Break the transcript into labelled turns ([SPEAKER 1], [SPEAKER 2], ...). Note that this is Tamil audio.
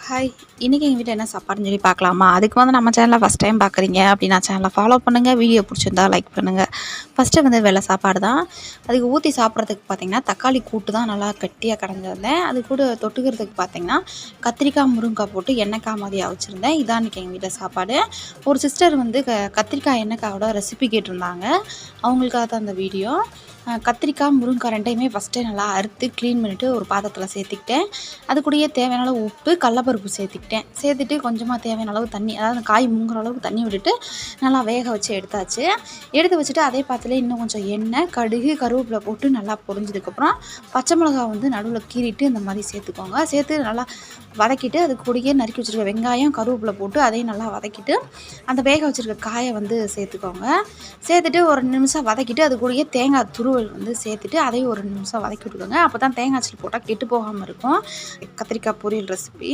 [SPEAKER 1] ஹாய்! இன்றைக்கி எங்கள் வீட்ல என்ன சாப்பாடுன்னு சொல்லி பார்க்கலாமா? அதுக்கு நம்ம சேனலை ஃபஸ்ட் டைம் பார்க்குறீங்க அப்படின்னா சேனலை ஃபாலோ பண்ணுங்கள். வீடியோ பிடிச்சிருந்தா லைக் பண்ணுங்கள். ஃபஸ்ட்டு வெள்ளை சாப்பாடு தான். அதுக்கு ஊற்றி சாப்பிட்றதுக்கு பார்த்திங்கன்னா, தக்காளி கூட்டு தான் நல்லா கட்டியாக கடைஞ்சிருந்தேன். அது கூட தொட்டுக்கிறதுக்கு பார்த்திங்கன்னா, கத்திரிக்காய், முருங்கைக்காய் போட்டு எண்ணெய்க்காய் மாதிரி அவிச்சிருந்தேன். இதான் இன்றைக்கி எங்கள் வீட்டில் சாப்பாடு. ஒரு சிஸ்டர் கத்திரிக்காய் எண்ணெய்க்காயோட ரெசிபி கேட்டிருந்தாங்க. அவங்களுக்காக தான் அந்த வீடியோ. கத்திரிக்காய், முருங்கைக்காய் ரெண்டையுமே ஃபஸ்ட்டே நல்லா அறுத்து க்ளீன் பண்ணிவிட்டு ஒரு பாத்திரத்தில் சேர்த்துக்கிட்டேன். அது கூடயே தேவையான அளவு உப்பு, கடலப்பருப்பு சேர்த்துட்டு கொஞ்சமாக தேவையான அளவு தண்ணி, அதாவது காய் முங்குற அளவுக்கு தண்ணி விட்டுட்டு நல்லா வேக வச்சு எடுத்தாச்சு. எடுத்து வச்சுட்டு அதே பாத்திரத்தில் இன்னும் கொஞ்சம் எண்ணெய், கடுகு, கருவேப்பிலை போட்டு நல்லா பொரிஞ்சதுக்கப்புறம் பச்சை மிளகா நடுவில் கீறிட்டு இந்த மாதிரி சேர்த்துக்கோங்க. சேர்த்து நல்லா வதக்கிட்டு அது கூடயே நறுக்கி வச்சுருக்க வெங்காயம், கருவேப்பிலை போட்டு அதையும் நல்லா வதக்கிட்டு அந்த வேக வச்சுருக்க காயை சேர்த்துக்கோங்க. சேர்த்துட்டு ஒரு 2 நிமிஷம் வதக்கிட்டு அது கூடயே தேங்காய் துருவல் சேர்த்துட்டு அதையும் ஒரு 2 நிமிஷம் வதக்கி விட்டுக்கோங்க. அப்போ தான் தேங்காய் சல் போட்டால் கெட்டு போகாமல் இருக்கும். கத்திரிக்காய் பொரியல் ரெசிபி.